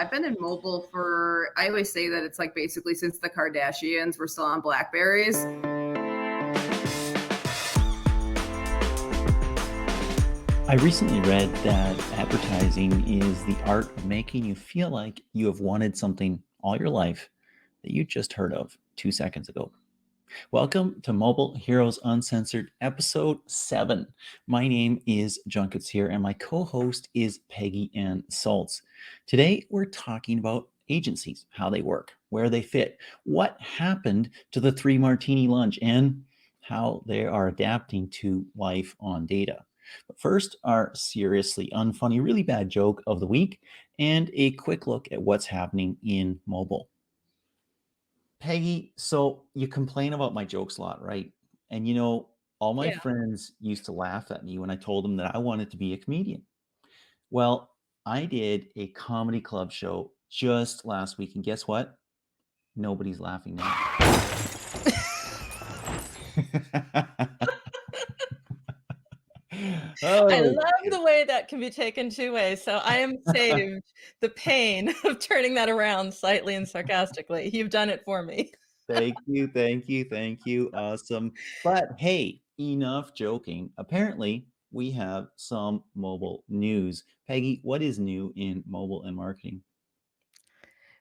I've been in mobile for, I always say that it's like basically since the Kardashians were still on Blackberries. I recently read that advertising is the art of making you feel like you have wanted something all your life that you just heard of 2 seconds ago. Welcome to Mobile Heroes Uncensored, episode 7. My name is Junkets here, and my co-host is Peggy Ann Saltz. Today, we're talking about agencies, how they work, where they fit, what happened to the 3 martini lunch, and how they are adapting to life on data. But first, our seriously unfunny, really bad joke of the week, and a quick look at what's happening in mobile. Peggy, so you complain about my jokes a lot, right? And all my Yeah. friends used to laugh at me when I told them that I wanted to be a comedian. Well, I did a comedy club show just last week, and guess what? Nobody's laughing now. I love the way that can be taken 2 ways. So I am saved the pain of turning that around slightly and sarcastically. You've done it for me. Thank you. Awesome. But hey, enough joking. Apparently, we have some mobile news. Peggy, what is new in mobile and marketing?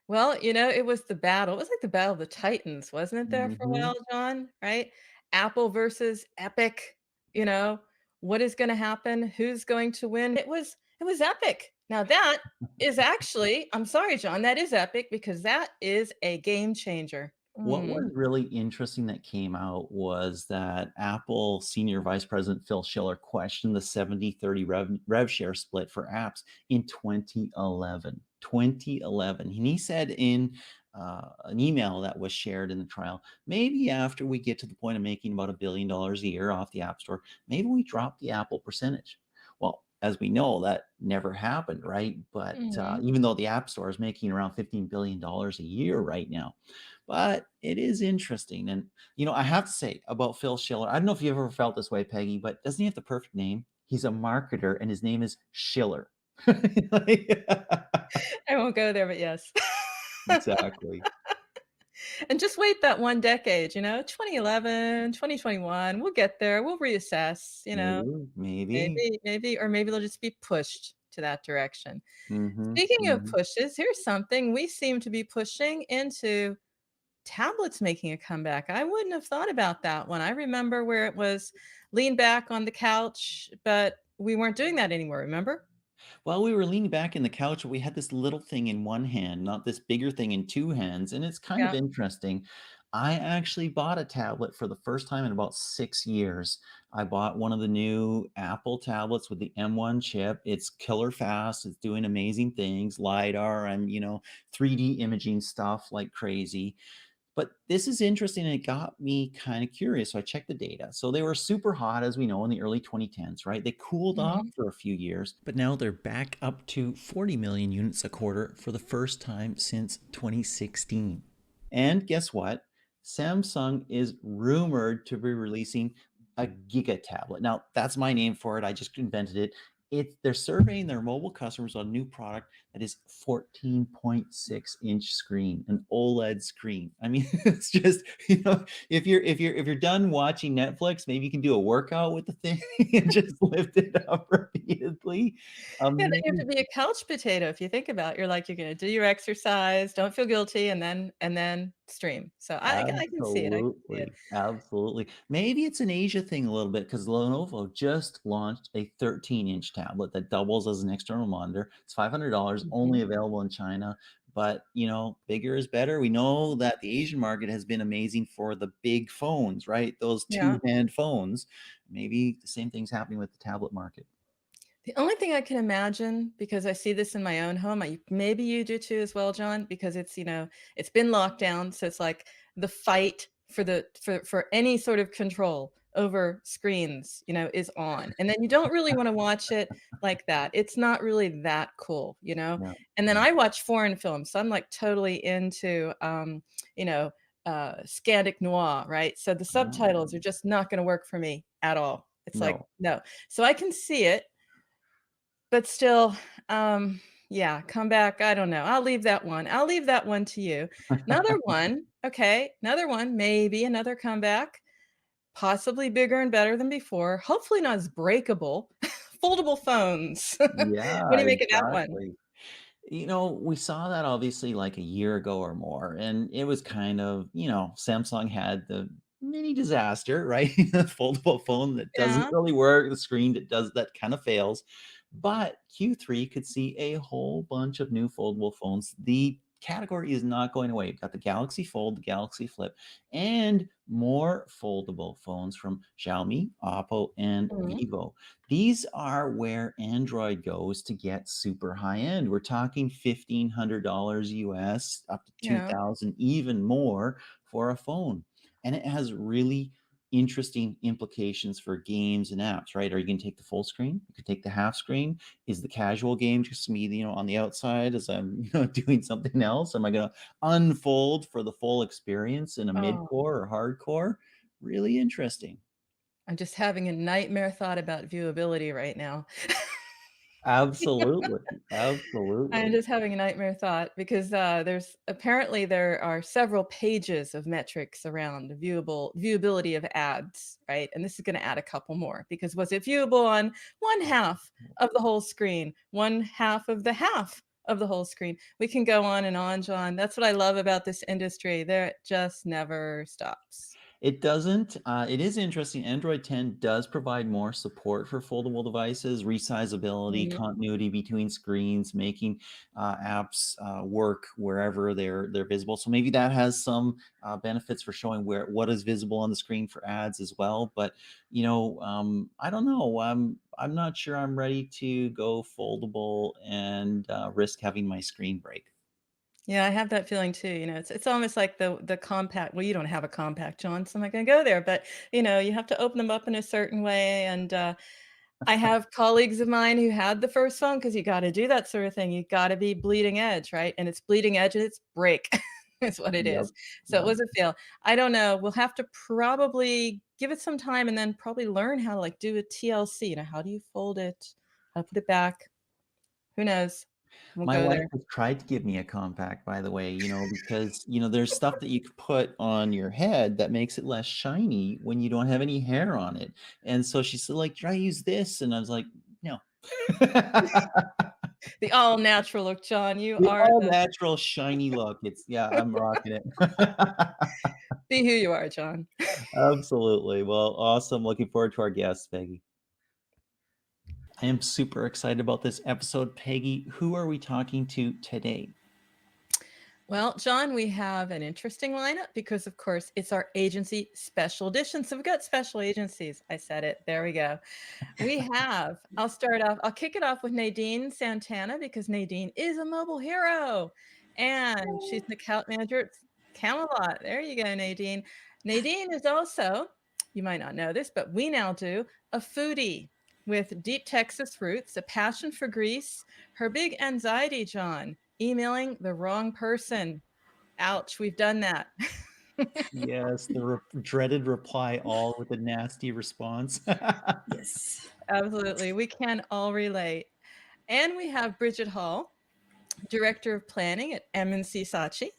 Well, it was the battle. It was like the battle of the Titans, wasn't it there for a while, John? Right? Apple versus Epic. You know, what is going to happen? Who's going to win? It was Epic. Now that is actually, I'm sorry, John, that is epic because that is a game changer. What was really interesting that came out was that Apple Senior Vice President Phil Schiller questioned the 70-30 rev share split for apps in 2011. 2011. And he said in an email that was shared in the trial, maybe after we get to the point of making about $1 billion a year off the App Store, maybe we drop the Apple percentage. Well, as we know, that never happened, right? But even though the App Store is making around $15 billion a year right now. But it is interesting. And, I have to say about Phil Schiller, I don't know if you ever felt this way, Peggy, but doesn't he have the perfect name? He's a marketer and his name is Schiller. I won't go there, but yes. Exactly. And just wait that 1 decade, 2011, 2021, we'll get there. We'll reassess, Maybe. maybe, or maybe they'll just be pushed to that direction. Mhm, Speaking of mhm. pushes, here's something we seem to be pushing into tablets making a comeback. I wouldn't have thought about that one. I remember where it was lean back on the couch, but we weren't doing that anymore, remember? Well, we were leaning back in the couch, we had this little thing in one hand, not this bigger thing in 2 hands, and it's kind of Yeah. interesting. I actually bought a tablet for the first time in about 6 years. I bought one of the new Apple tablets with the M1 chip. It's killer fast. It's doing amazing things, LiDAR and, 3D imaging stuff like crazy. But this is interesting and it got me kind of curious. So I checked the data. So they were super hot, as we know, in the early 2010s, right? They cooled off Mhm. for a few years, but now they're back up to 40 million units a quarter for the first time since 2016. And guess what? Samsung is rumored to be releasing a Giga tablet. Now, that's my name for it. I just invented it. They're surveying their mobile customers on a new product that is 14.6-inch screen, an OLED screen. I mean, it's just, if you're done watching Netflix, maybe you can do a workout with the thing and just lift it up repeatedly. Yeah, then you have Amazing. to be a couch potato if you think about it. You're like, you're gonna do your exercise, don't feel guilty, and then stream. So I can see it. I can see it. Absolutely. Maybe it's an Asia thing a little bit because Lenovo just launched a 13-inch tablet that doubles as an external monitor. It's $500, only Mhm. available in China. But, bigger is better. We know that the Asian market has been amazing for the big phones, right? Those Yeah. two-hand phones. Maybe the same thing's happening with the tablet market. The only thing I can imagine, because I see this in my own home, maybe you do too as well, John, because it's been locked down, so it's like the fight for any sort of control over screens, is on. And then you don't really want to watch it like that. It's not really that cool, you know? No, And then no. I watch foreign films, so I'm like totally into you know, Scandic noir, right? So the subtitles are just not going to work for me at all. It's like, No. no. So I can see it, but still, um, Yeah, come back. I don't know. I'll leave that one. I'll leave that one to you. Another one. Okay. Another one. Maybe another comeback. Possibly bigger and better than before. Hopefully not as breakable. Foldable phones. What Yeah, do you make of that one? exactly. We saw that obviously like a year ago or more, and it was kind of, Samsung had the mini disaster, right? The foldable phone that doesn't Yeah. really work, the screen that kind of fails. But Q3 could see a whole bunch of new foldable phones. The category is not going away. You've got the Galaxy Fold, the Galaxy Flip, and more foldable phones from Xiaomi, Oppo, and Mhm. Vivo. These are where Android goes to get super high end. We're talking $1,500 US, up to Yeah. 2,000, even more for a phone. And it has really interesting implications for games and apps, right? Are you going to take the full screen? You could take the half screen. Is the casual game just me, on the outside as I'm, doing something else? Am I going to unfold for the full experience in a Oh, mid-core or hardcore? Really interesting. I'm just having a nightmare thought about viewability right now. Absolutely. I'm Absolutely. just having a nightmare thought because there are several pages of metrics around the viewability of ads, right? And this is going to add a couple more because was it viewable on one half of the whole screen, one half of the whole screen? We can go on, John. That's what I love about this industry. There it just never stops. It doesn't. It is interesting. Android 10 does provide more support for foldable devices, resizability, Mhm. continuity between screens, making apps work wherever they're visible. So maybe that has some benefits for showing what is visible on the screen for ads as well. But I don't know. I'm not sure I'm ready to go foldable and risk having my screen break. Yeah, I have that feeling too. It's almost like the compact. Well, you don't have a compact, John, so I'm not going to go there. But you have to open them up in a certain way. And I have colleagues of mine who had the first phone because you got to do that sort of thing. You got to be bleeding edge, right? And it's bleeding edge and it's break. Is what it Yep. is. So it Yep. was a fail. I don't know. We'll have to probably give it some time and then probably learn how to like do a TLC. How do you fold it? How to put it back? Who knows? We'll My go wife there. has tried to give me a compact, by the way, because, there's stuff that you could put on your head that makes it less shiny when you don't have any hair on it. And so she said, like, try use this. And I was like, no. The all natural look, John. You The are all the natural shiny look. Yeah, I'm rocking it. be who you are, John. Absolutely. Well, awesome. Looking forward to our guests, Peggy. I am super excited about this episode. Peggy, who are we talking to today? Well, John, we have an interesting lineup because, of course, it's our agency special edition. So we've got special agencies. I said it. There we go. I'll kick it off with Nadine Santana because Nadine is a mobile hero and she's the account manager at Camelot. There you go, Nadine. Nadine is also, you might not know this, but we now do, a foodie with deep Texas roots, a passion for Greece. Her big anxiety, John, emailing the wrong person. Ouch, we've done that. Yes, the dreaded reply all with a nasty response. Yes. Absolutely. We can all relate. And we have Bridget Hall, Director of Planning at M&C Saatchi.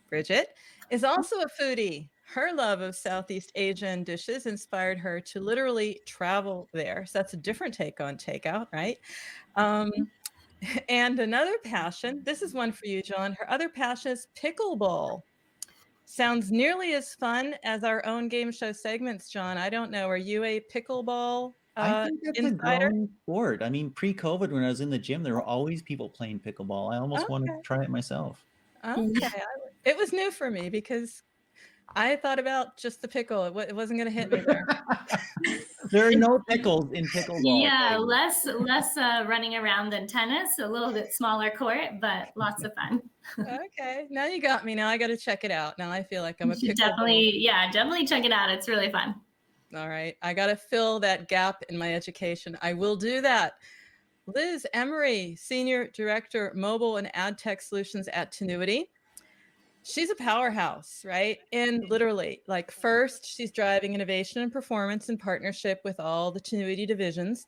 Bridget is also a foodie. Her love of Southeast Asian dishes inspired her to literally travel there. So that's a different take on takeout, right? Um, and another passion, this is one for you, John. Her other passion is pickleball. Sounds nearly as fun as our own game show segments, John. I don't know. Are you a pickleball I think that's a insider? growing sport. I mean, pre-COVID, when I was in the gym, there were always people playing pickleball. I almost want to Okay. try it myself. Okay. It was new for me because I thought about just the pickle. It wasn't going to hit me there. There are no pickles in pickleball, Yeah, Peggy. less running around than tennis, a little bit smaller court, but lots of fun. Okay. Now you got me. Now I got to check it out. Now I feel like I'm You a should pickleball. definitely check it out. It's really fun. All right. I got to fill that gap in my education. I will do that. Liz Emery, Senior Director, Mobile and Ad Tech Solutions at Tinuiti. She's a powerhouse, right? And literally, like, first, she's driving innovation and performance in partnership with all the Tinuiti divisions.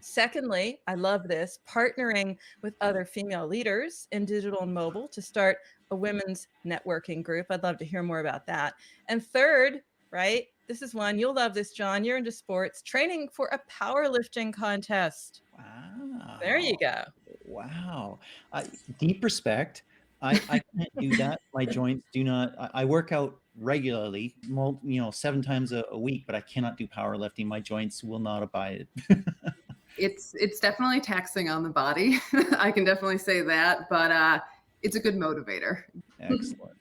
Secondly, I love this, partnering with other female leaders in digital and mobile to start a women's networking group. I'd love to hear more about that. And third, right, this is one, you'll love this, John. You're into sports, training for a powerlifting contest. There you Wow. go. Wow. Deep respect. I can't do that. My joints do not. I work out regularly, 7 times a week, but I cannot do powerlifting. My joints will not abide it. It's definitely taxing on the body. I can definitely say that, but it's a good motivator. Excellent.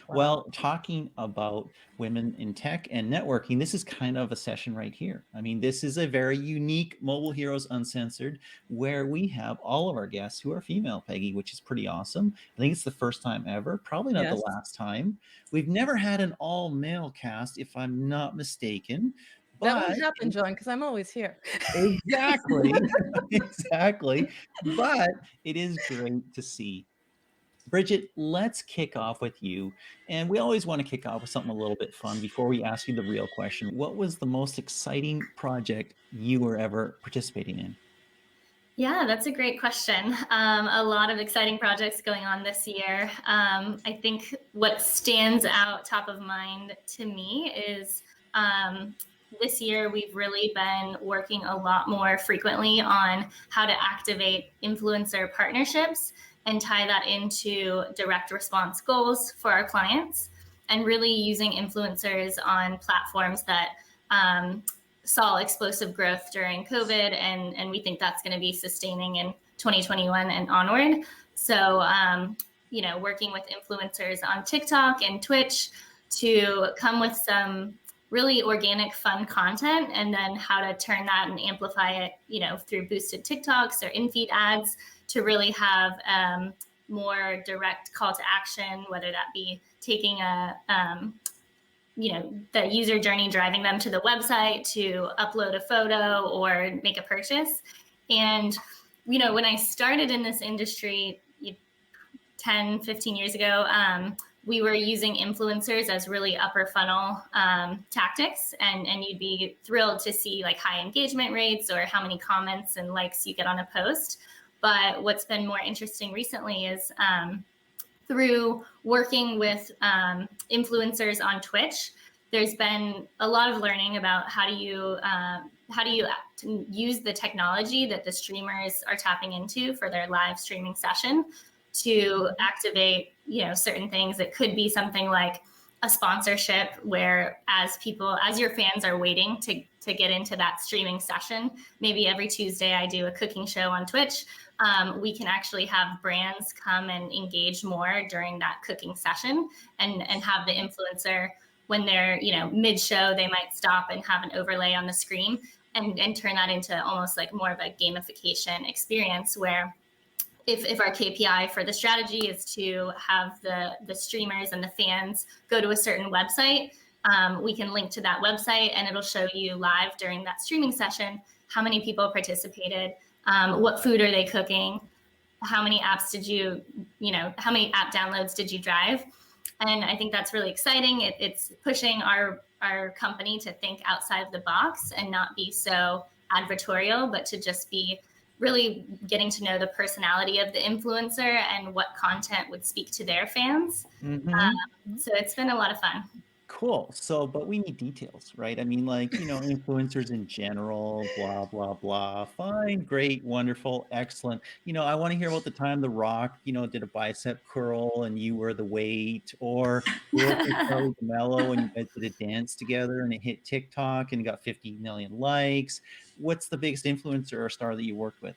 Wow. Well, talking about women in tech and networking, this is kind of a session right here. I mean, this is a very unique Mobile Heroes Uncensored, where we have all of our guests who are female, Peggy, which is pretty awesome. I think it's the first time ever, probably not the Yes. last time. We've never had an all-male cast, if I'm not mistaken. That But won't happen, John, because I'm always here. exactly, exactly. But it is great to see. Bridget, let's kick off with you. And we always want to kick off with something a little bit fun before we ask you the real question. What was the most exciting project you were ever participating in? Yeah, that's a great question. A lot of exciting projects going on this year. I think what stands out top of mind to me is this year we've really been working a lot more frequently on how to activate influencer partnerships and tie that into direct response goals for our clients, and really using influencers on platforms that saw explosive growth during COVID, and we think that's going to be sustaining in 2021 and onward. So, working with influencers on TikTok and Twitch to come with some really organic, fun content, and then how to turn that and amplify it, through boosted TikToks or in-feed ads to really have more direct call to action, whether that be taking the user journey, driving them to the website to upload a photo or make a purchase. And, when I started in this industry 10, 15 years ago, we were using influencers as really upper funnel tactics. And you'd be thrilled to see like high engagement rates or how many comments and likes you get on a post. But what's been more interesting recently is through working with influencers on Twitch, there's been a lot of learning about how do you use the technology that the streamers are tapping into for their live streaming session to activate, certain things. It could be something like a sponsorship where as your fans are waiting to get into that streaming session, maybe every Tuesday I do a cooking show on Twitch. We can actually have brands come and engage more during that cooking session and have the influencer, when they're, mid-show, they might stop and have an overlay on the screen and turn that into almost like more of a gamification experience where if our KPI for the strategy is to have the streamers and the fans go to a certain website, we can link to that website and it'll show you live during that streaming session how many people participated, what food are they cooking, how many apps how many app downloads did you drive? And I think that's really exciting. It's pushing our company to think outside of the box and not be so advertorial, but to just be really getting to know the personality of the influencer and what content would speak to their fans. Mm-hmm. So it's been a lot of fun. Cool. So, but we need details, right? I mean, like, influencers in general, blah, blah, blah. Fine, great, wonderful, excellent. I want to hear about the time The Rock, did a bicep curl and you were the weight, or you worked with Charlie Camelot and you guys did a dance together and it hit TikTok and got 50 million likes. What's the biggest influencer or star that you worked with?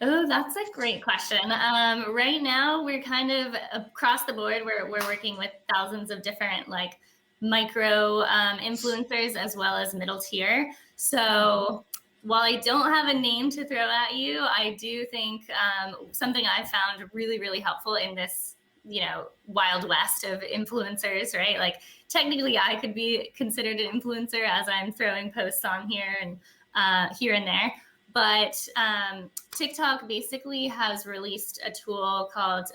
Oh, that's a great question. Right now, we're kind of across the board. We're working with thousands of different micro influencers as well as middle tier. So while I don't have a name to throw at you, I do think something I found really, really helpful in this, wild west of influencers, right? Like technically I could be considered an influencer as I'm throwing posts on here and here and there. But TikTok basically has released a tool called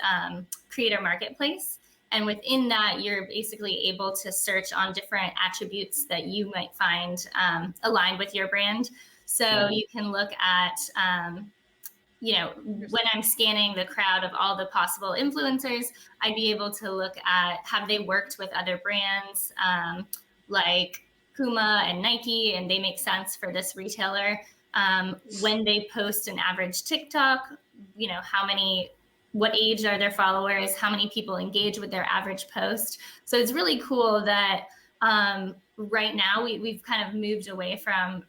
Creator Marketplace. And within that, you're basically able to search on different attributes that you might find aligned with your brand. So you can look at, when I'm scanning the crowd of all the possible influencers, I'd be able to look at, have they worked with other brands like Puma and Nike, and they make sense for this retailer. When they post an average TikTok, what age are their followers? How many people engage with their average post? So it's really cool that right now we've kind of moved away from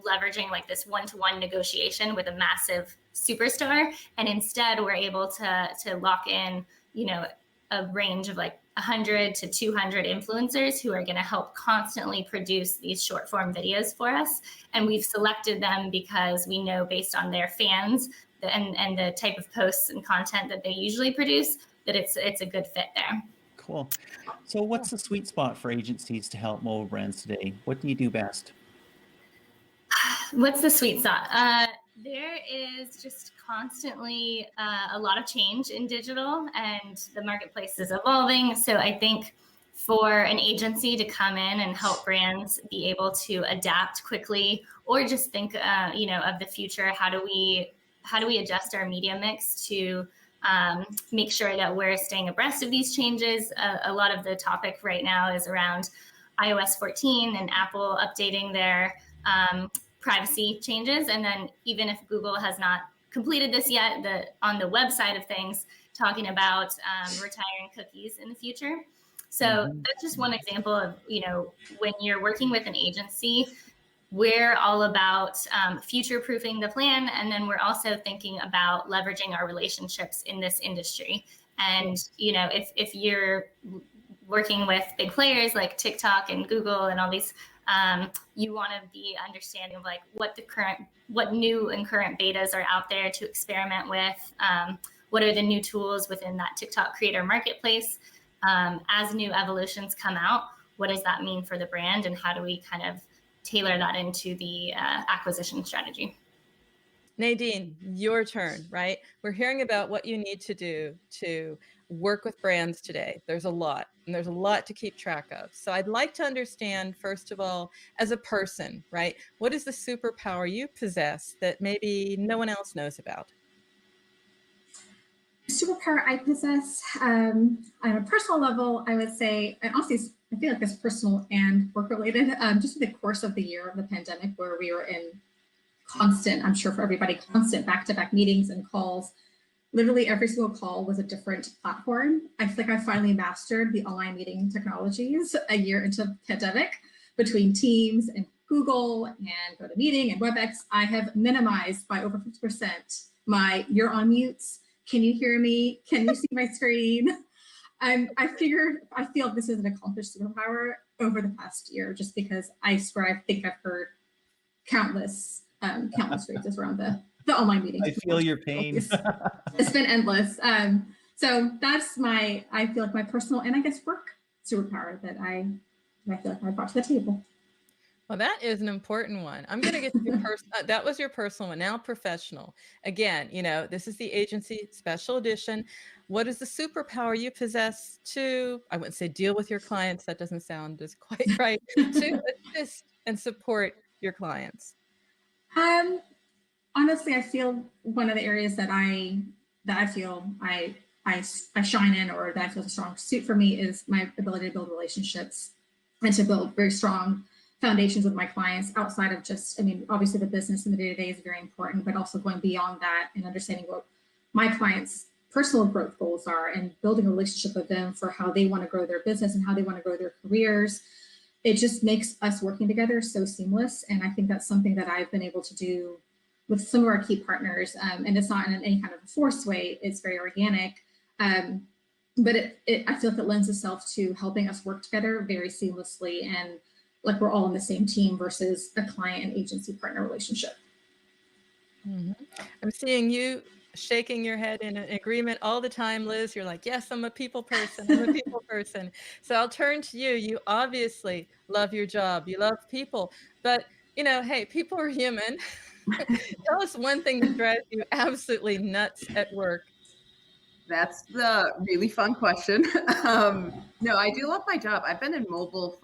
leveraging like this one-to-one negotiation with a massive superstar, and instead we're able to lock in a range of like 100 to 200 influencers who are going to help constantly produce these short form videos for us. And we've selected them because we know, based on their fans and the type of posts and content that they usually produce, that it's a good fit there. Cool. So what's the sweet spot for agencies to help mobile brands today? What do you do best? What's the sweet spot? There is just constantly a lot of change in digital, and the marketplace is evolving. So I think for an agency to come in and help brands be able to adapt quickly, or just think, of the future, how do we adjust our media mix to make sure that we're staying abreast of these changes? A lot of the topic right now is around iOS 14 and Apple updating their privacy changes. And then even if Google has not completed this yet, on the website of things, talking about retiring cookies in the future. So that's just one example of, when you're working with an agency, we're all about future-proofing the plan. And then we're also thinking about leveraging our relationships in this industry. And, if you're working with big players like TikTok and Google and all these, you want to be understanding of like what new and current betas are out there to experiment with. What are the new tools within that TikTok creator marketplace? As new evolutions come out, what does that mean for the brand, and how do we kind of tailor that into the acquisition strategy? Nadine, your turn, right? We're hearing about what you need to do to work with brands today. There's a lot, and there's a lot to keep track of. So I'd like to understand, first of all, as a person, right? What is the superpower you possess that maybe no one else knows about? Superpower I possess, on a personal level, I would say, and also I feel like it's personal and work related, just in the course of the year of the pandemic, where we were in constant, I'm sure for everybody, constant back-to-back meetings and calls. Literally every single call was a different platform. I feel like I finally mastered the online meeting technologies a year into the pandemic. Between Teams and Google and GoToMeeting and WebEx, I have minimized by over 50% my "you're on mutes," "can you hear me," "can you see my screen?" I feel this is an accomplished superpower over the past year, just because I think I've heard countless phrases around the online meetings. I feel your pain. It's been endless. So that's I feel like my personal and I guess work superpower that I feel like I brought to the table. Well, that is an important one. I'm going to get to your that was your personal one. Now professional. Again, this is the agency special edition. What is the superpower you possess to, I wouldn't say deal with your clients, that doesn't sound as quite right, to assist and support your clients? Honestly, I feel one of the areas that I feel I shine in, or that I feel is a strong suit for me, is my ability to build relationships and to build very strong foundations with my clients outside of just, obviously the business and the day-to-day is very important, but also going beyond that and understanding what my clients' personal growth goals are and building a relationship with them for how they want to grow their business and how they want to grow their careers. It just makes us working together so seamless. And I think that's something that I've been able to do with some of our key partners. And it's not in any kind of a forced way, it's very organic. But I feel like it lends itself to helping us work together very seamlessly and like we're all on the same team versus a client and agency partner relationship. Mm-hmm. I'm seeing you shaking your head in agreement all the time, Liz. You're like, yes, I'm a people person. I'm a people person. So I'll turn to you. You obviously love your job. You love people, but hey, people are human. Tell us one thing that drives you absolutely nuts at work. That's the really fun question. No, I do love my job. I've been in mobile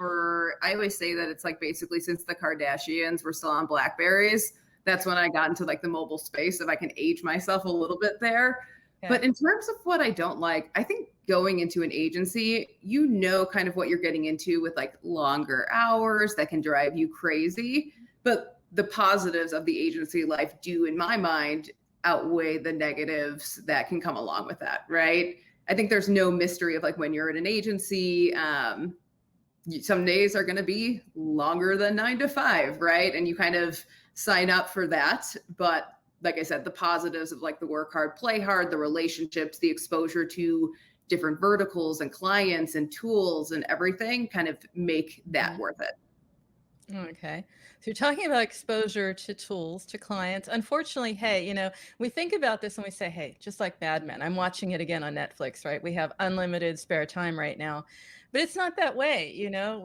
I always say that it's like basically since the Kardashians were still on Blackberries. That's when I got into like the mobile space, if I can age myself a little bit there. Yeah. But in terms of what I don't like, I think going into an agency, you know kind of what you're getting into with like longer hours that can drive you crazy. But the positives of the agency life do, in my mind, outweigh the negatives that can come along with that, right? I think there's no mystery of like when you're in an agency, some days are going to be longer than 9 to 5, right? And you kind of sign up for that. But like I said, the positives of like the work hard, play hard, the relationships, the exposure to different verticals and clients and tools and everything kind of make that worth it. Okay. So you're talking about exposure to tools, to clients. Unfortunately, hey, you know, we think about this and we say, hey, just like Madmen, I'm watching it again on Netflix, right? We have unlimited spare time right now, but it's not that way. You know,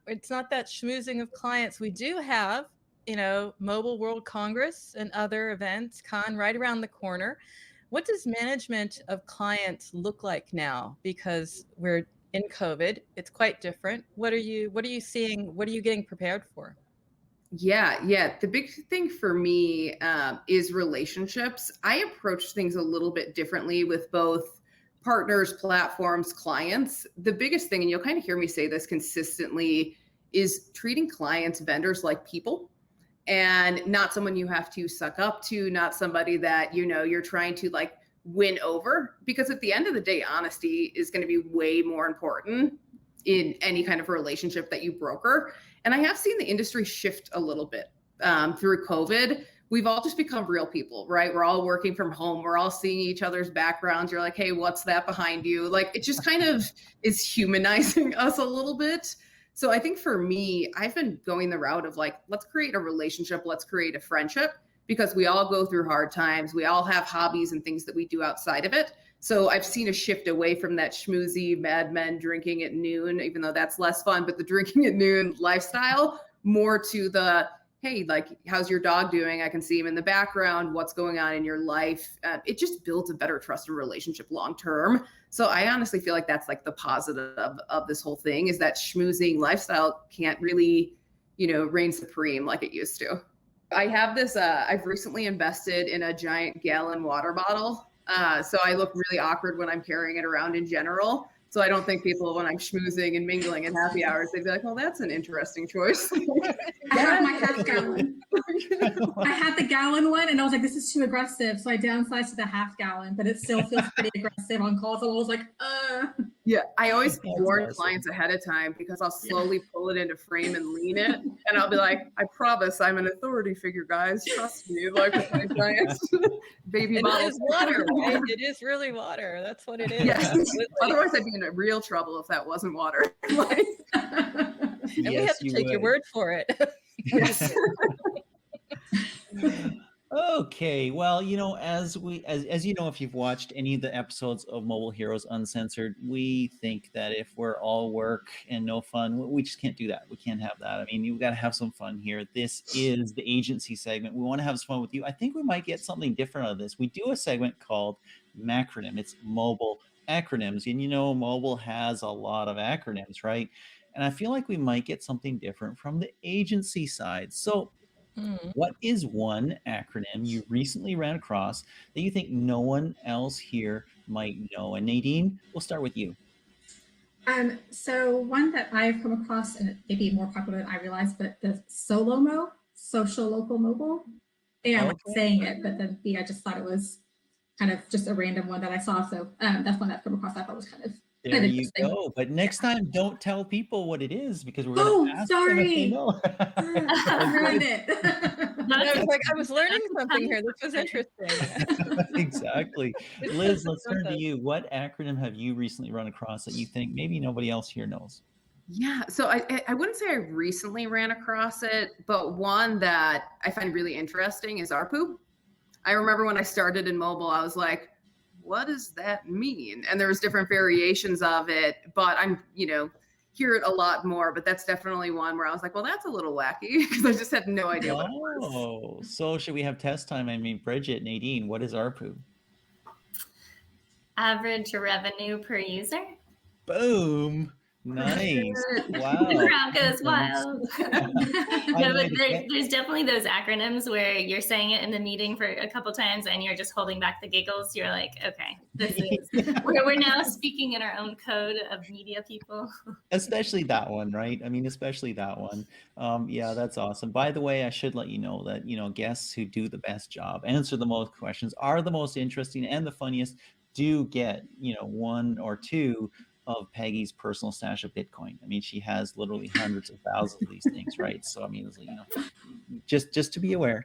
it's not that schmoozing of clients. We do have, you know, Mobile World Congress and other events, right around the corner. What does management of clients look like now? Because we're in COVID, it's quite different. What are you seeing? What are you getting prepared for? Yeah. The big thing for me is relationships. I approach things a little bit differently with both partners, platforms, clients. The biggest thing, and you'll kind of hear me say this consistently, is treating clients, vendors like people, and not someone you have to suck up to, not somebody that, you know, you're trying to like win over, because at the end of the day, honesty is going to be way more important in any kind of relationship that you broker. And I have seen the industry shift a little bit through COVID. We've all just become real people, right? We're all working from home. We're all seeing each other's backgrounds. You're like, hey, what's that behind you? Like, it just kind of is humanizing us a little bit. So I think for me, I've been going the route of like, let's create a relationship. Let's create a friendship, because we all go through hard times. We all have hobbies and things that we do outside of it. So I've seen a shift away from that schmoozy Mad Men drinking at noon, even though that's less fun, but the drinking at noon lifestyle, more to the, hey, like, how's your dog doing? I can see him in the background. What's going on in your life? It just builds a better trusted relationship long-term. So I honestly feel like that's like the positive of this whole thing, is that schmoozing lifestyle can't really, you know, reign supreme like it used to. I have this, I've recently invested in a giant gallon water bottle. So I look really awkward when I'm carrying it around in general. So I don't think people, when I'm schmoozing and mingling in happy hours, they'd be like, well, that's an interesting choice. I have my half gallon. I had the gallon one and I was like, this is too aggressive. So I downsized to the half gallon, but it still feels pretty aggressive on calls. So I was like, Yeah, I always warn clients ahead of time, because I'll slowly pull it into frame and lean it. And I'll be like, I promise I'm an authority figure, guys. Trust me. Like with my giant baby bottle. It is water, right? It is really water. That's what it is. Yes. Otherwise, I'd be in real trouble if that wasn't water. Like, and we have to take your word for it. yes. Okay, well, you know, as you know, if you've watched any of the episodes of Mobile Heroes Uncensored, we think that if we're all work and no fun, we just can't do that. We can't have that. I mean, you've got to have some fun here. This is the agency segment. We want to have some fun with you. I think we might get something different out of this. We do a segment called Macronym. It's mobile acronyms, and you know, mobile has a lot of acronyms, right? And I feel like we might get something different from the agency side. So what is one acronym you recently ran across that you think no one else here might know? And Nadine, we'll start with you. So one that I've come across, and it may be more popular than I realized, but the SOLOMO, social local mobile. Yeah, I'm saying it, but then I just thought it was kind of just a random one that I saw. So that's one I've come across. I thought was kind of there you go. But next time, don't tell people what it is, because we're going to ask them if they know. I ruined it. I was like, I was learning something here. This was interesting. Exactly. Liz, let's turn to you. What acronym have you recently run across that you think maybe nobody else here knows? Yeah, so I wouldn't say I recently ran across it, but one that I find really interesting is ARPU. I remember when I started in mobile, I was like, what does that mean? And there was different variations of it, but I'm, you know, hear it a lot more, but that's definitely one where I was like, well, that's a little wacky, because I just had no idea what it was. Oh, so should we have test time? I mean, Bridget, Nadine, what is ARPU? Average revenue per user. Boom. Nice. Wow. The crowd goes wild. By No, the way, but there's definitely those acronyms where you're saying it in the meeting for a couple times and you're just holding back the giggles. You're like, okay, this is we're now speaking in our own code of media people. Especially that one, right? I mean, especially that one. Yeah, that's awesome. By the way, I should let you know that, guests who do the best job, answer the most questions, are the most interesting and the funniest, do get, one or two of Peggy's personal stash of Bitcoin. I mean, she has literally hundreds of thousands of these things, right? So, I mean, just to be aware,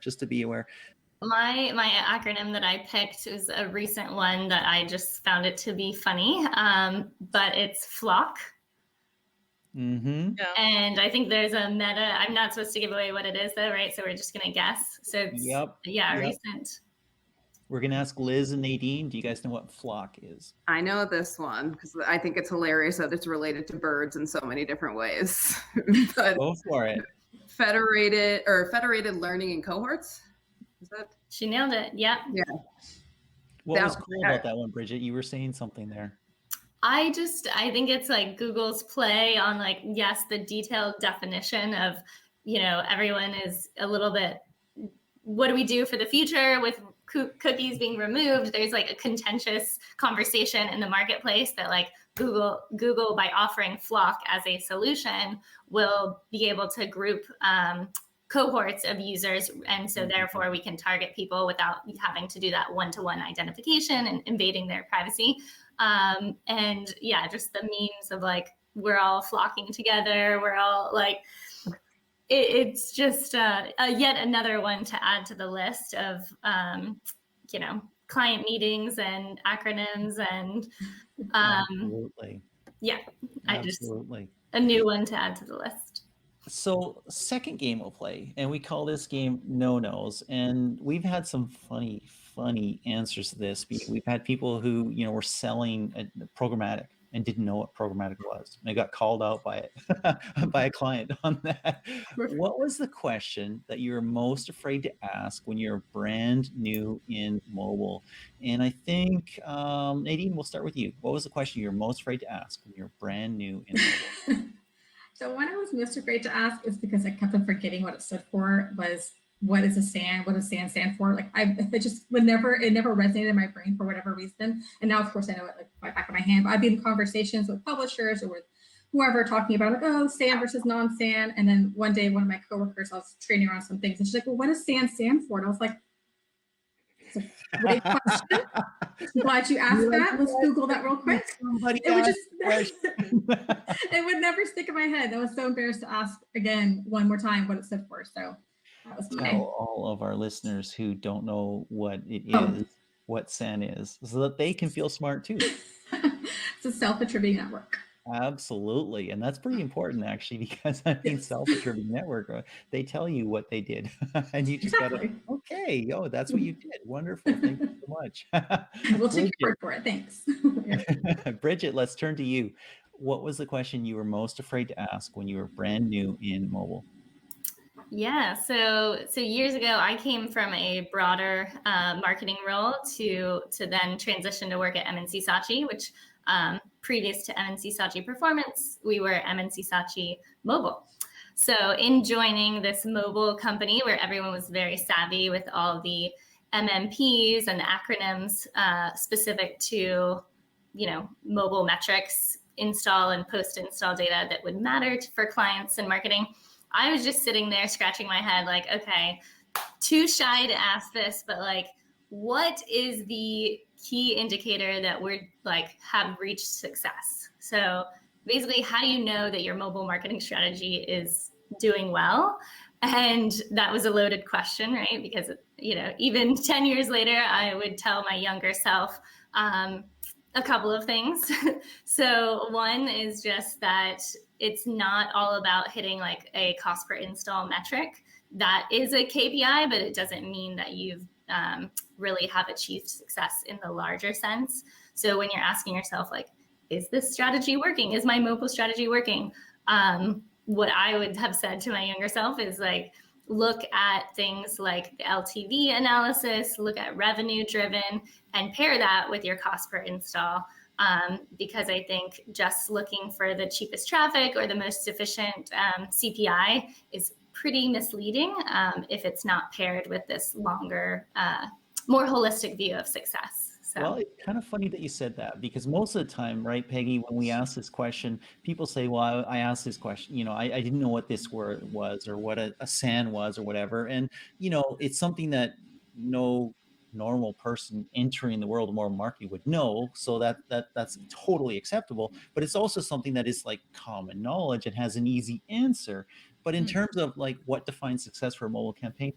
My acronym that I picked is a recent one that I just found it to be funny, but it's FLOCK. Mm-hmm. Yeah. And I think there's a meta. I'm not supposed to give away what it is, though, right? So we're just gonna guess. So it's, recent. We're gonna ask Liz and Nadine. Do you guys know what FLOCK is? I know this one because I think it's hilarious that it's related to birds in so many different ways. But go for it. Federated learning in cohorts. Is that? She nailed it. Yeah. Yeah. What was cool about that one, Bridget? You were saying something there. I think it's like Google's play on the detailed definition of, everyone is a little bit, what do we do for the future with cookies being removed? There's a contentious conversation in the marketplace that Google by offering FLOCK as a solution will be able to group cohorts of users. And so therefore we can target people without having to do that one-to-one identification and invading their privacy. And yeah, just the memes of we're all flocking together. We're all it's just yet another one to add to the list of, client meetings and acronyms and absolutely. Yeah, absolutely. A new one to add to the list. So second game we'll play, and we call this game No-Nos, and we've had some funny answers to this. We've had people who, were selling programmatic and didn't know what programmatic was. And they got called out by it, by a client on that. What was the question that you were most afraid to ask when you're brand new in mobile? And I think, Nadine, we'll start with you. What was the question you're most afraid to ask when you're brand new in mobile? So one I was most afraid to ask is because I kept on forgetting what it stood for, was what is a SAN? What does SAN stand for? It just it never resonated in my brain for whatever reason. And now, of course, I know it like back of my hand. But I'd be in conversations with publishers or with whoever talking about SAN versus non-SAN. And then one day, one of my coworkers, I was training around some things, and she's like, "Well, what does SAN stand for?" And I was like, "It's a great question. Glad you asked that. Let's Google that real quick." It would never stick in my head. I was so embarrassed to ask again one more time what it stood for. So that was tell all of our listeners who don't know what it is, what SAN is, so that they can feel smart too. It's a self-attributing network. Absolutely. And that's pretty important, actually, because self-attributing network, they tell you what they did. And you just got to, okay, that's what you did. Wonderful. Thank you so much. We'll take your word for it. Thanks. Bridget, let's turn to you. What was the question you were most afraid to ask when you were brand new in mobile? Yeah, so years ago, I came from a broader marketing role to then transition to work at M&C Saatchi, which previous to M&C Saatchi Performance, we were M&C Saatchi Mobile. So in joining this mobile company where everyone was very savvy with all the MMPs and the acronyms specific to, mobile metrics, install and post-install data that would matter for clients and marketing, I was just sitting there scratching my head okay, too shy to ask this, but what is the key indicator that we're have reached success? So basically, how do you know that your mobile marketing strategy is doing well? And that was a loaded question, right? Because, even 10 years later, I would tell my younger self a couple of things. So one is just that it's not all about hitting a cost per install metric. That is a KPI, but it doesn't mean that you've really have achieved success in the larger sense. So when you're asking yourself, is this strategy working? Is my mobile strategy working? What I would have said to my younger self is look at things like the LTV analysis, look at revenue driven, and pair that with your cost per install. Because I think just looking for the cheapest traffic or the most efficient CPI is pretty misleading if it's not paired with this longer, more holistic view of success. So. Well, it's kind of funny that you said that, because most of the time, right, Peggy, when we ask this question, people say, well, I asked this question, you know, I didn't know what this word was or what a SAN was or whatever. And, you know, it's something that no normal person entering the world of mobile marketing would know. So that's totally acceptable. But it's also something that is like common knowledge and has an easy answer. But in terms of like what defines success for a mobile campaign,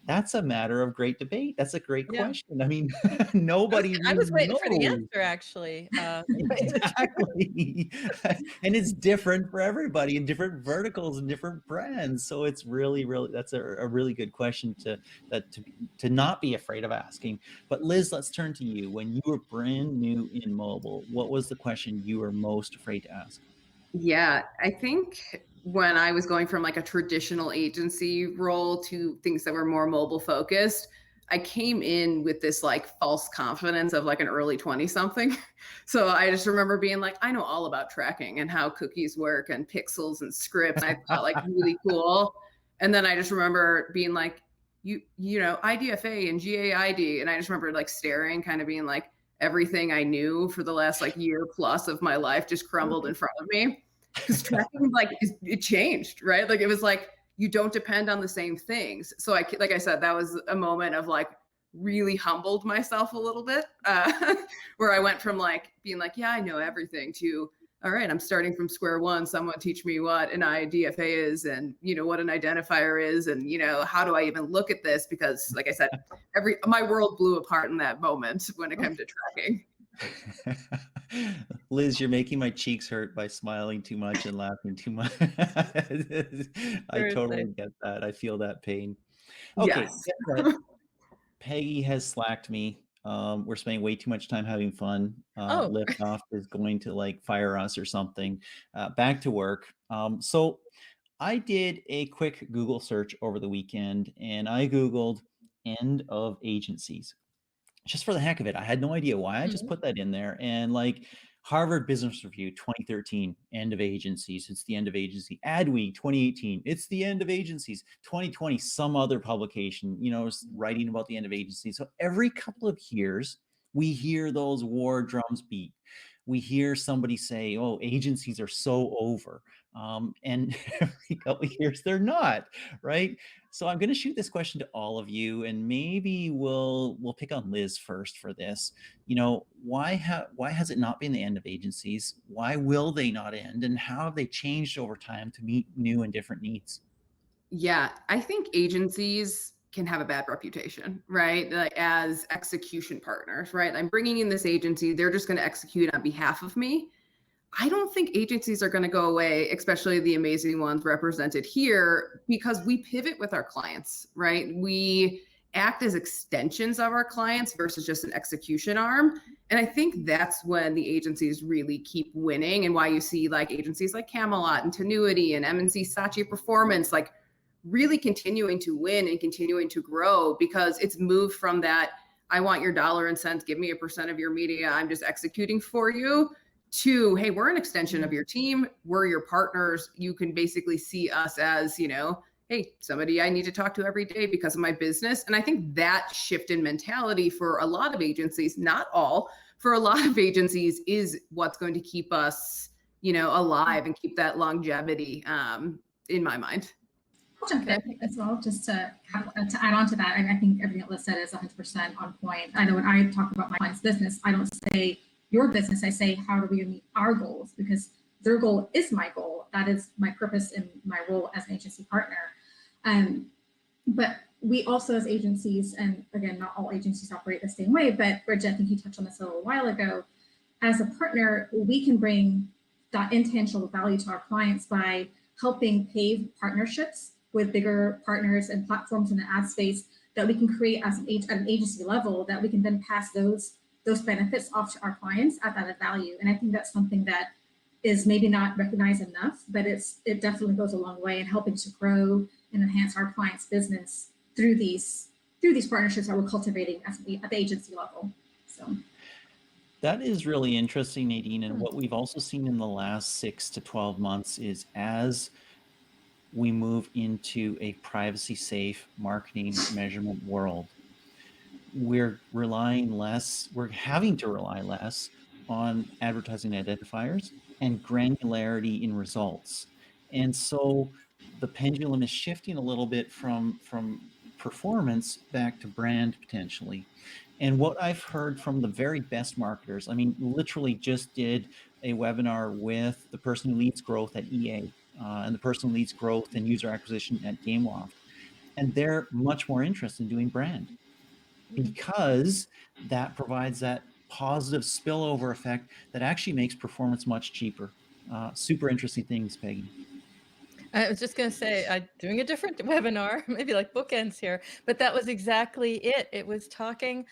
that's a matter of great debate. That's a great question. I mean, nobody I was really waiting for the knows. answer, actually. Exactly. And it's different for everybody in different verticals and different brands. So it's really, that's a really good question to not be afraid of asking. But Liz, let's turn to you. When you were brand new in mobile, what was the question you were most afraid to ask? Yeah, I think when I was going from like a traditional agency role to things that were more mobile focused, I came in with this like false confidence of like an early 20 something. So I just remember being like, I know all about tracking and how cookies work and pixels and scripts. And I thought like really cool. And then I just remember being like, you know, IDFA and GAID. And I just remember like staring, kind of being like, everything I knew for the last like year plus of my life just crumbled in front of me. Because tracking, like, it changed, right? Like, it was like, you don't depend on the same things. So like I said, that was a moment of like really humbled myself a little bit, where I went from like being like, yeah, I know everything, to, all right, I'm starting from square one. Someone teach me what an IDFA is, and, you know, what an identifier is, and, you know, how do I even look at this? Because like I said, my world blew apart in that moment when it came to tracking. Liz, you're making my cheeks hurt by smiling too much and laughing too much. I totally get that. I feel that pain. Okay. Yes. Peggy has slacked me. We're spending way too much time having fun. Liftoff is going to like fire us or something. Back to work. So I did a quick Google search over the weekend, and I Googled end of agencies. Just for the heck of it. I had no idea why. I just put that in there, and like Harvard Business Review 2013, end of agencies. It's the end of agency. Adweek 2018, it's the end of agencies. 2020, some other publication, you know, writing about the end of agencies. So every couple of years, we hear those war drums beat. We hear somebody say, oh, agencies are so over. And every couple of years, they're not, right? So I'm going to shoot this question to all of you, and maybe we'll pick on Liz first for this. You know, why has it not been the end of agencies? Why will they not end? And how have they changed over time to meet new and different needs? Yeah, I think agencies can have a bad reputation, right? Like as execution partners, right? I'm bringing in this agency, they're just going to execute on behalf of me. I don't think agencies are going to go away, especially the amazing ones represented here, because we pivot with our clients, right? We act as extensions of our clients versus just an execution arm. And I think that's when the agencies really keep winning, and why you see like agencies like Camelot and Tinuiti and M&C Saatchi Performance, like really continuing to win and continuing to grow, because it's moved from that, I want your dollar and cents, give me a % of your media, I'm just executing for you, to, hey, we're an extension of your team, we're your partners. You can basically see us as, you know, hey, somebody I need to talk to every day because of my business. And I think that shift in mentality for a lot of agencies, not all, for a lot of agencies, is what's going to keep us, you know, alive and keep that longevity, in my mind. I'll jump in as well, just to add on to that. I think everything that Liz said is 100% on point. I know when I talk about my client's business, I don't say your business, I say, how do we meet our goals? Because their goal is my goal. That is my purpose in my role as an agency partner. But we also, as agencies, and again, not all agencies operate the same way, but Bridget, I think you touched on this a little while ago, as a partner, we can bring that intangible value to our clients by helping pave partnerships with bigger partners and platforms in the ad space that we can create as at an agency level, that we can then pass those benefits off to our clients at that value. And I think that's something that is maybe not recognized enough, but it definitely goes a long way in helping to grow and enhance our clients' business through these partnerships that we're cultivating at the agency level. So that is really interesting, Nadine. And what we've also seen in the last 6 to 12 months is as we move into a privacy safe marketing measurement world, we're having to rely less on advertising identifiers and granularity in results. And so the pendulum is shifting a little bit from performance back to brand potentially. And what I've heard from the very best marketers, I mean, literally just did a webinar with the person who leads growth at EA and the person who leads growth and user acquisition at Gameloft. And they're much more interested in doing brand because that provides that positive spillover effect that actually makes performance much cheaper. Super interesting things, Peggy. I was just going to say, I'm doing a different webinar, maybe like bookends here, but that was exactly it. It was talking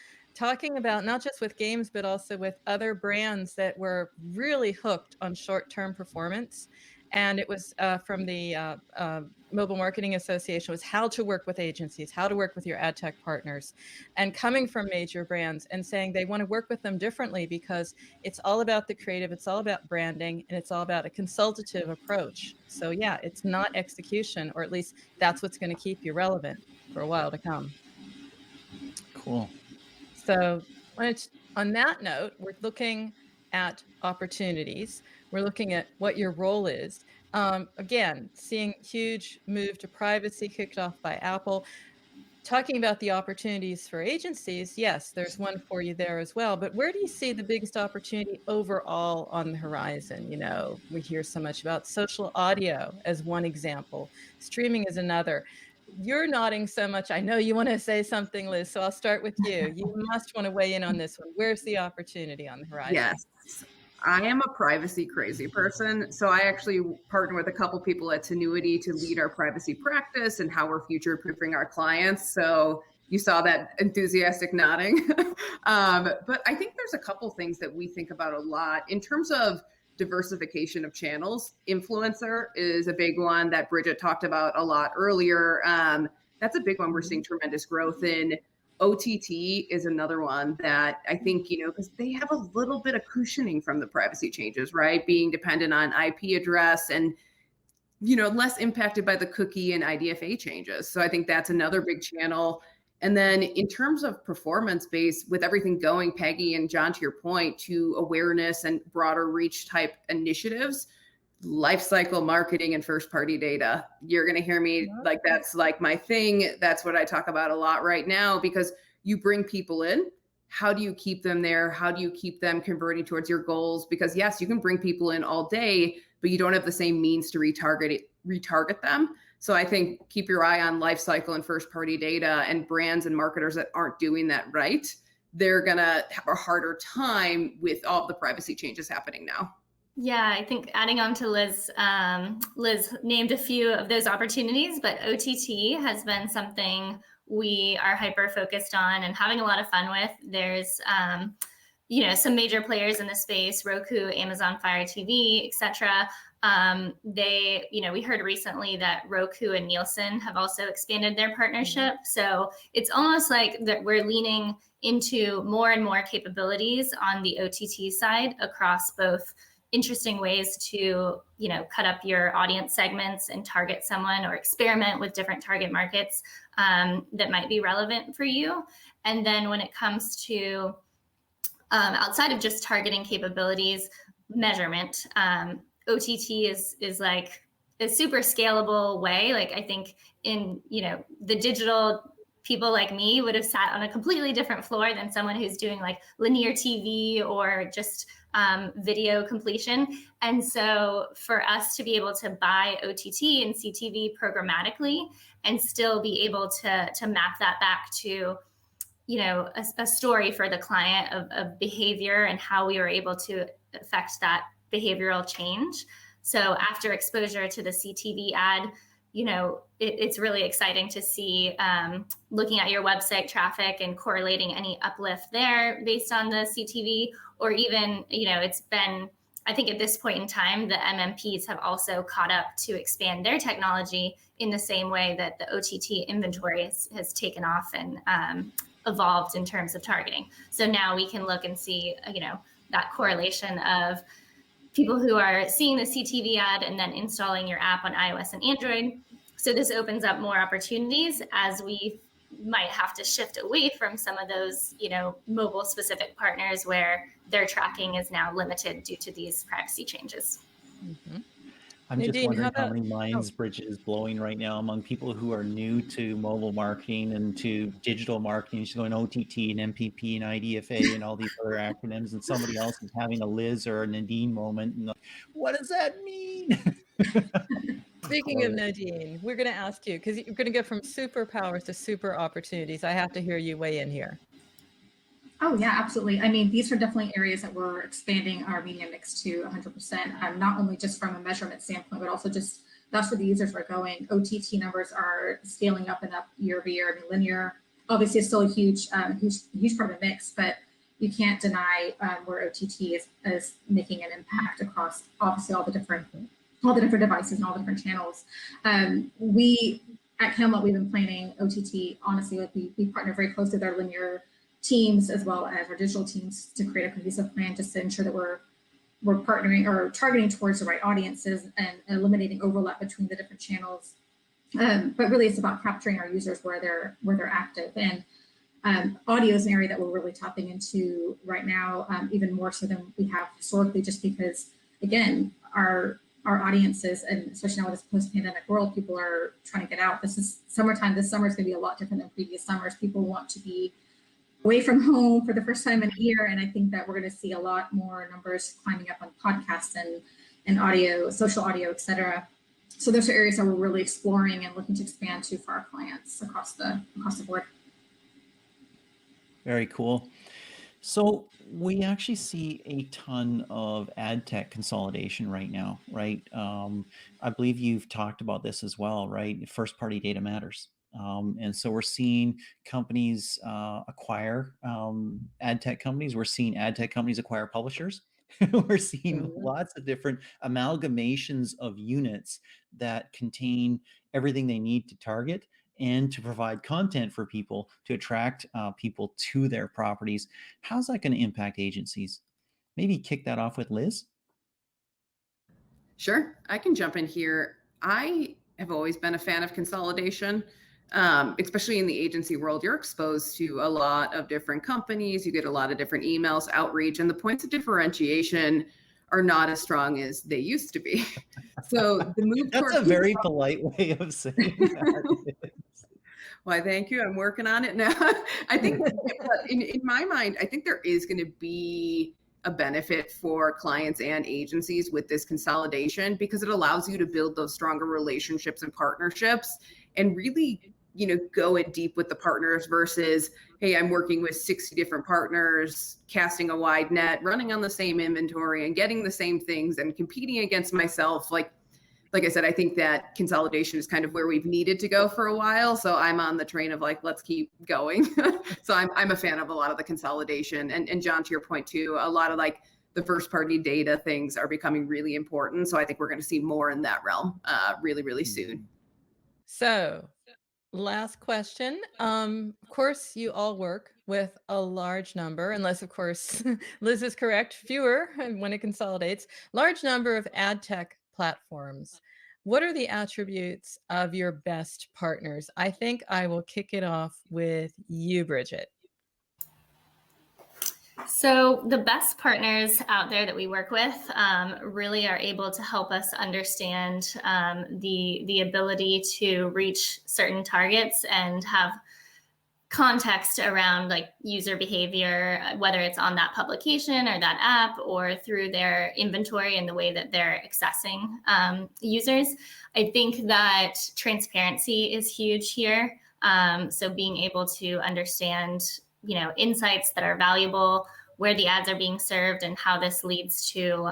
about not just with games, but also with other brands that were really hooked on short-term performance. And it was from the Mobile Marketing Association, was how to work with agencies, how to work with your ad tech partners, and coming from major brands and saying they want to work with them differently because it's all about the creative, it's all about branding, and it's all about a consultative approach. So yeah, it's not execution, or at least that's what's going to keep you relevant for a while to come. Cool. So on that note, we're looking at opportunities. We're looking at what your role is. Again, seeing huge move to privacy kicked off by Apple. Talking about the opportunities for agencies, yes, there's one for you there as well. But where do you see the biggest opportunity overall on the horizon? You know, we hear so much about social audio as one example. Streaming is another. You're nodding so much. I know you want to say something, Liz, so I'll start with you. You must want to weigh in on this one. Where's the opportunity on the horizon? Yes. I am a privacy crazy person. So I actually partner with a couple people at Tinuiti to lead our privacy practice and how we're future proofing our clients. So you saw that enthusiastic nodding. But I think there's a couple things that we think about a lot in terms of diversification of channels. Influencer is a big one that Bridget talked about a lot earlier. That's a big one we're seeing tremendous growth in. OTT is another one that I think, because they have a little bit of cushioning from the privacy changes, right? Being dependent on IP address and, less impacted by the cookie and IDFA changes. So I think that's another big channel. And then in terms of performance based, with everything going, Peggy and John, to your point, to awareness and broader reach type initiatives, lifecycle marketing and first party data. You're going to hear me that's like my thing. That's what I talk about a lot right now, because you bring people in. How do you keep them there? How do you keep them converting towards your goals? Because yes, you can bring people in all day, but you don't have the same means to retarget them. So I think keep your eye on lifecycle and first party data, and brands and marketers that aren't doing that right, they're going to have a harder time with all the privacy changes happening now. Yeah, I think adding on to Liz, Liz named a few of those opportunities, but OTT has been something we are hyper focused on and having a lot of fun with. There's, some major players in the space, Roku, Amazon Fire TV, etc. We heard recently that Roku and Nielsen have also expanded their partnership. So it's almost like that we're leaning into more and more capabilities on the OTT side across both interesting ways to, cut up your audience segments and target someone, or experiment with different target markets that might be relevant for you. And then when it comes to outside of just targeting capabilities, measurement, OTT is like a super scalable way. Like I think in, the digital people like me would have sat on a completely different floor than someone who's doing like linear TV or just video completion. And so for us to be able to buy OTT and CTV programmatically and still be able to map that back to, a story for the client of behavior and how we were able to affect that behavioral change. So after exposure to the CTV ad, it's really exciting to see looking at your website traffic and correlating any uplift there based on the CTV, or even, it's been I think at this point in time, the MMPs have also caught up to expand their technology in the same way that the OTT inventory has taken off and evolved in terms of targeting. So now we can look and see, that correlation of people who are seeing the CTV ad and then installing your app on iOS and Android. So this opens up more opportunities as we might have to shift away from some of those, mobile specific partners where their tracking is now limited due to these privacy changes. Mm-hmm. I'm Nadine, just wondering how how many minds oh. Bridget is blowing right now among people who are new to mobile marketing and to digital marketing. She's going OTT and MPP and IDFA and all these other acronyms, and somebody else is having a Liz or a Nadine moment. And like, what does that mean? Speaking of Nadine, we're going to ask you, because you're going to go from superpowers to super opportunities. I have to hear you weigh in here. Oh yeah, absolutely. I mean, these are definitely areas that we're expanding our media mix to 100%, not only just from a measurement standpoint, but also just that's where the users are going. OTT numbers are scaling up and up year over year. I mean, linear obviously is still a huge part of the mix, but you can't deny where OTT is making an impact across obviously all the different devices and all the different channels. We at Camelot, we've been planning OTT. Honestly, we partner very closely with our linear teams as well as our digital teams to create a cohesive plan just to ensure that we're partnering or targeting towards the right audiences and eliminating overlap between the different channels. But really, it's about capturing our users where they're active. And audio is an area that we're really tapping into right now, even more so than we have historically, just because, again, our audiences, and especially now with this post-pandemic world, people are trying to get out. This is summertime. This summer is going to be a lot different than previous summers. People want to be away from home for the first time in a year. And I think that we're going to see a lot more numbers climbing up on podcasts and audio, social audio, et cetera. So those are areas that we're really exploring and looking to expand to for our clients across the board. Very cool. So we actually see a ton of ad tech consolidation right now, right? I believe you've talked about this as well, right? First party data matters. And so we're seeing companies acquire ad tech companies. We're seeing ad tech companies acquire publishers. We're seeing lots of different amalgamations of units that contain everything they need to target and to provide content for people to attract people to their properties. How's that going to impact agencies? Maybe kick that off with Liz. Sure, I can jump in here. I have always been a fan of consolidation. Especially in the agency world, you're exposed to a lot of different companies. You get a lot of different emails, outreach, and the points of differentiation are not as strong as they used to be. So the move That's a very polite way of saying that. Why, thank you. I'm working on it now. I think in my mind, I think there is going to be a benefit for clients and agencies with this consolidation because it allows you to build those stronger relationships and partnerships and really go in deep with the partners versus, hey, I'm working with 60 different partners, casting a wide net, running on the same inventory and getting the same things and competing against myself. Like I said, I think that consolidation is kind of where we've needed to go for a while. So I'm on the train of let's keep going. So I'm a fan of a lot of the consolidation. And John, to your point too, a lot of the first party data things are becoming really important. So I think we're going to see more in that realm really, really soon. So last question. Of course, you all work with a large number, unless, of course, Liz is correct, fewer when it consolidates, large number of ad tech platforms. What are the attributes of your best partners? I think I will kick it off with you, Bridget. So the best partners out there that we work with really are able to help us understand the ability to reach certain targets and have context around user behavior, whether it's on that publication or that app or through their inventory and the way that they're accessing users. I think that transparency is huge here. So being able to understand insights that are valuable, where the ads are being served, and how this leads to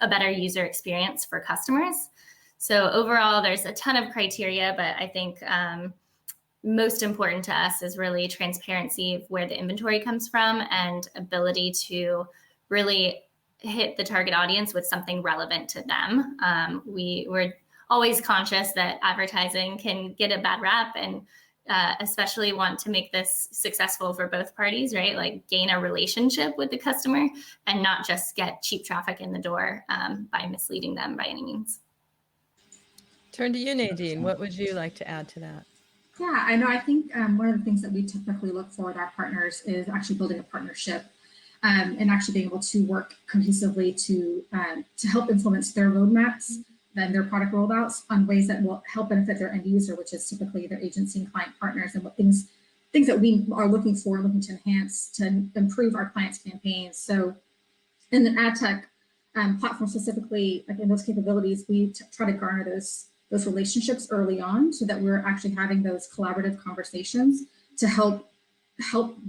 a better user experience for customers. So overall, there's a ton of criteria, but I think most important to us is really transparency of where the inventory comes from and ability to really hit the target audience with something relevant to them. We're always conscious that advertising can get a bad rap, and especially want to make this successful for both parties, right? Like gain a relationship with the customer and not just get cheap traffic in the door by misleading them by any means. Turn to you, Nadine. What would you like to add to that? Yeah, I know. I think one of the things that we typically look for with our partners is actually building a partnership and actually being able to work cohesively to help influence their roadmaps and their product rollouts on ways that will help benefit their end user, which is typically their agency and client partners, and what things that we are looking for, looking to enhance to improve our clients' campaigns. So in the ad tech platform specifically, like in those capabilities, we try to garner those relationships early on so that we're actually having those collaborative conversations to help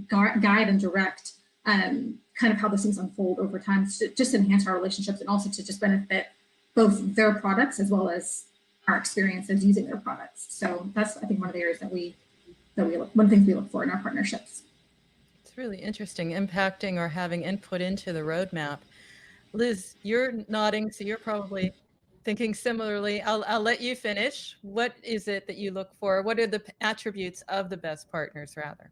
guide and direct kind of how those things unfold over time, to just enhance our relationships and also to just benefit both their products as well as our experiences using their products. So that's, I think, one of the areas that we look, one of the things we look for in our partnerships. It's really interesting, impacting or having input into the roadmap. Liz, you're nodding, so you're probably thinking similarly. I'll let you finish. What is it that you look for? What are the attributes of the best partners, rather?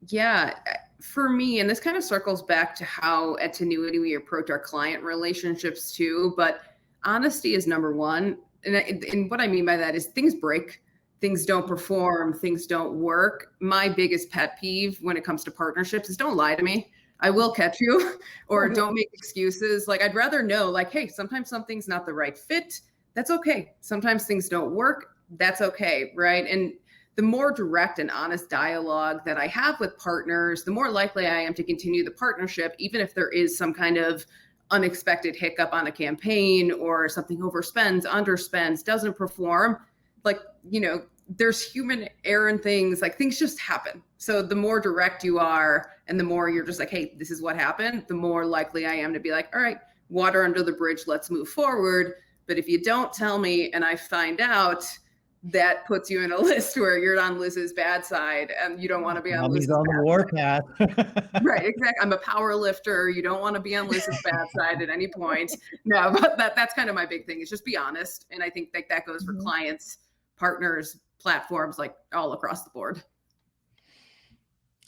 Yeah, for me, and this kind of circles back to how at Tinuiti we approach our client relationships too, but honesty is number one. And what I mean by that is things break, things don't perform, things don't work. My biggest pet peeve when it comes to partnerships is don't lie to me. I will catch you, or don't make excuses. Like, I'd rather know, like, hey, sometimes something's not the right fit. That's okay. Sometimes things don't work. That's okay, right? And the more direct and honest dialogue that I have with partners, the more likely I am to continue the partnership, even if there is some kind of unexpected hiccup on a campaign or something overspends, underspends, doesn't perform. Like, there's human error and things, like things just happen. So the more direct you are and the more you're just like, hey, this is what happened, the more likely I am to be like, all right, water under the bridge, let's move forward. But if you don't tell me and I find out, that puts you in a list where you're on Liz's bad side and you don't want to be on Liz's on the warpath. Right, exactly. I'm a power lifter. You don't want to be on Liz's bad side at any point. No, but that's kind of my big thing, is just be honest. And I think that goes for clients, partners, platforms, like all across the board.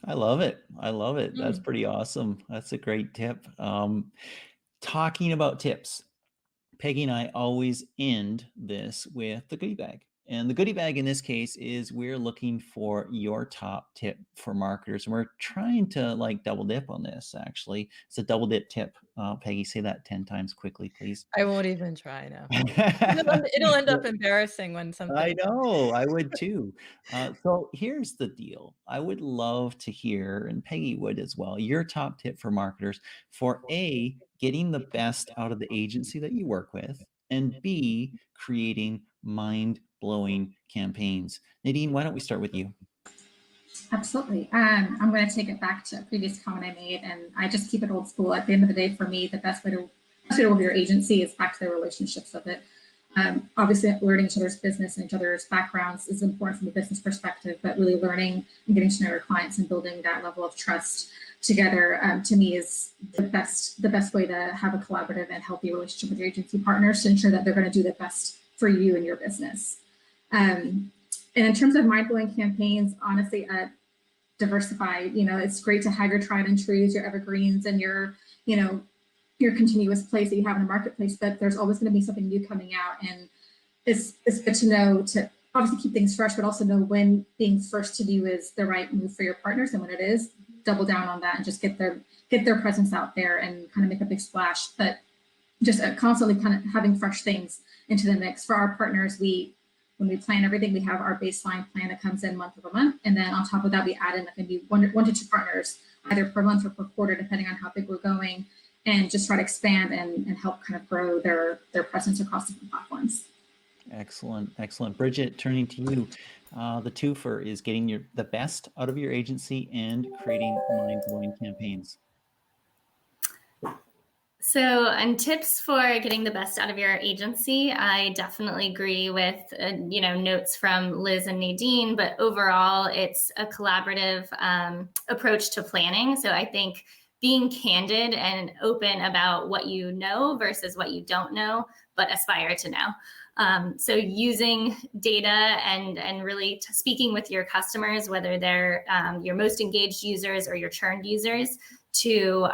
I love it. That's pretty awesome. That's a great tip. Talking about tips, Peggy and I always end this with the goodie bag. And the goodie bag in this case is we're looking for your top tip for marketers. And we're trying to like double dip on this, actually. It's a double dip tip. Peggy, say that 10 times quickly, please. I won't even try now. It'll end up embarrassing when something. I know, I would too. So here's the deal. I would love to hear, and Peggy would as well, your top tip for marketers for A, getting the best out of the agency that you work with, and B, creating mind-blowing campaigns. Nadine, why don't we start with you? Absolutely. I'm going to take it back to a previous comment I made, and I just keep it old school. At the end of the day, for me, the best way to work with your agency is back to the relationships of it. Obviously, learning each other's business and each other's backgrounds is important from a business perspective, but really learning and getting to know your clients and building that level of trust together, to me, is the best way to have a collaborative and healthy relationship with your agency partners to ensure that they're going to do the best for you and your business. And in terms of mind-blowing campaigns, honestly, diversify. It's great to have your tried and trues, your evergreens, and your continuous place that you have in the marketplace, but there's always going to be something new coming out. And it's good to know to obviously keep things fresh, but also know when being first to do is the right move for your partners, and when it is, double down on that and just get their presence out there and kind of make a big splash. But just constantly kind of having fresh things into the mix. For our partners, when we plan everything, we have our baseline plan that comes in month over month, and then on top of that, we add in maybe one to two partners either per month or per quarter, depending on how big we're going, and just try to expand and help kind of grow their presence across different platforms. Excellent. Bridget, turning to you. The twofer is getting the best out of your agency and creating mind-blowing campaigns. So, on tips for getting the best out of your agency, I definitely agree with notes from Liz and Nadine, but overall, it's a collaborative approach to planning. So I think being candid and open about what you know versus what you don't know, but aspire to know. So using data and really speaking with your customers, whether they're your most engaged users or your churned users, to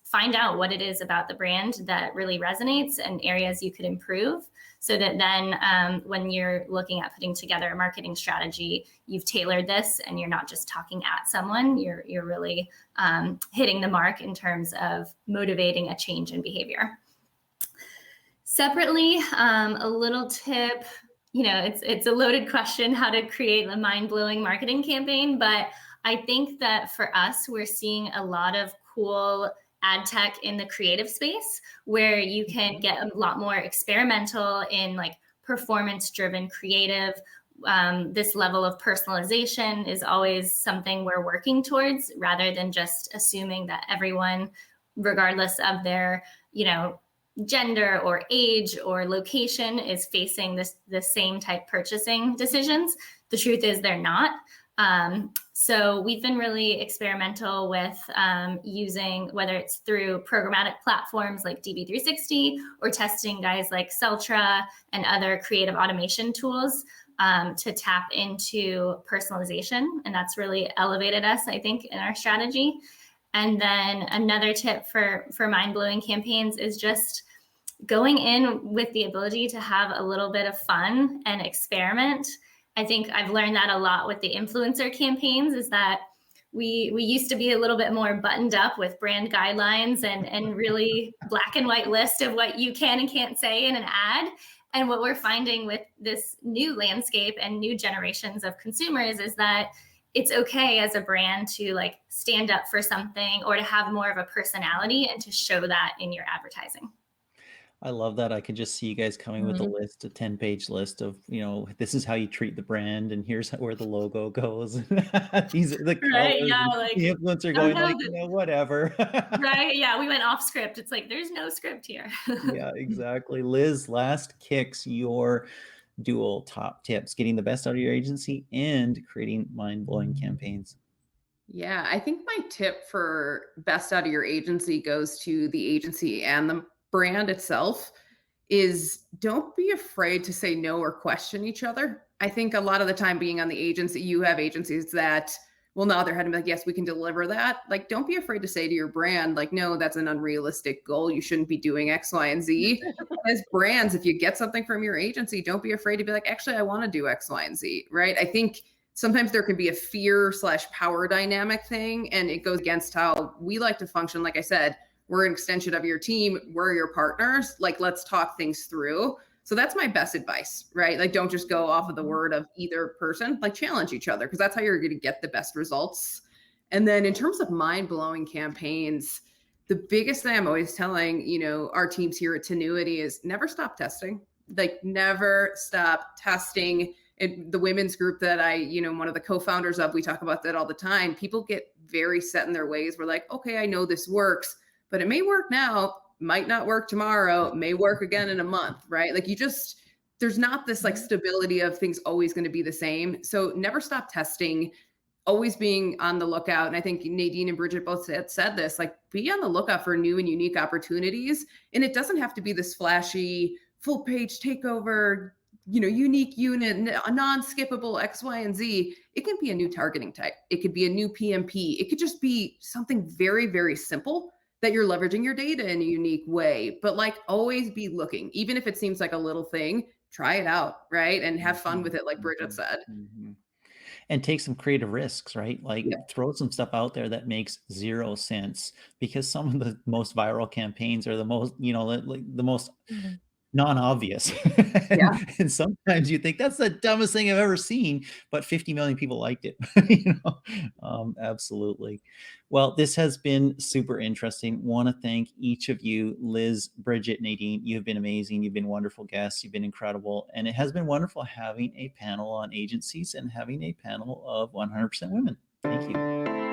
find out what it is about the brand that really resonates and areas you could improve, so that then when you're looking at putting together a marketing strategy, you've tailored this and you're not just talking at someone, you're really hitting the mark in terms of motivating a change in behavior. Separately, a little tip, it's a loaded question, how to create a mind-blowing marketing campaign, but I think that for us, we're seeing a lot of cool ad tech in the creative space where you can get a lot more experimental in like performance-driven creative. This level of personalization is always something we're working towards, rather than just assuming that everyone, regardless of their, gender or age or location, is facing the same type purchasing decisions. The truth is they're not. So we've been really experimental with using, whether it's through programmatic platforms like DV360 or testing guys like Celtra and other creative automation tools to tap into personalization. And that's really elevated us, I think, in our strategy. And then another tip for mind-blowing campaigns is just going in with the ability to have a little bit of fun and experiment. I think I've learned that a lot with the influencer campaigns, is that we used to be a little bit more buttoned up with brand guidelines and really black and white list of what you can and can't say in an ad. And what we're finding with this new landscape and new generations of consumers is that it's okay as a brand to like stand up for something or to have more of a personality and to show that in your advertising. I love that. I could just see you guys coming with a list, a 10-page list of, this is how you treat the brand, and here's where the logo goes. These are the colors. Right, yeah, like the influencer going like, whatever. Right, yeah, we went off script. It's like, there's no script here. Yeah, exactly. Liz, last kicks your dual top tips, getting the best out of your agency and creating mind-blowing campaigns. Yeah, I think my tip for best out of your agency goes to the agency and the brand itself is don't be afraid to say no or question each other. I think a lot of the time being on the agency, you have agencies that will nod their head and be like, yes, we can deliver that. Like, don't be afraid to say to your brand, like, no, that's an unrealistic goal. You shouldn't be doing X, Y, and Z. As brands, if you get something from your agency, don't be afraid to be like, actually, I want to do X, Y, and Z, right? I think sometimes there can be a fear/power dynamic thing, and it goes against how we like to function. Like I said, we're an extension of your team. We're your partners. Like, let's talk things through. So that's my best advice, right? Like, don't just go off of the word of either person, like challenge each other, because that's how you're going to get the best results. And then in terms of mind-blowing campaigns, the biggest thing I'm always telling, our teams here at Tinuiti is never stop testing. Like, never stop testing. The women's group that one of the co-founders of, we talk about that all the time. People get very set in their ways. We're like, okay, I know this works, but it may work now, might not work tomorrow, may work again in a month, right? Like, there's not this like stability of things always going to be the same. So never stop testing, always being on the lookout. And I think Nadine and Bridget both said this, like, be on the lookout for new and unique opportunities. And it doesn't have to be this flashy full page takeover, unique unit, a non-skippable X, Y, and Z. It can be a new targeting type. It could be a new PMP. It could just be something very, very simple that you're leveraging your data in a unique way, but like always be looking, even if it seems like a little thing, try it out, right? And have fun with it, like Bridget said. And take some creative risks, right? Like throw some stuff out there that makes zero sense, because some of the most viral campaigns are the most, like the most non-obvious. And sometimes you think that's the dumbest thing I've ever seen, but 50 million people liked it. Absolutely. Well, this has been super interesting. Want to thank each of you, Liz, Bridget, Nadine. You've been amazing. You've been wonderful guests. You've been incredible. And it has been wonderful having a panel on agencies and having a panel of 100% women. Thank you.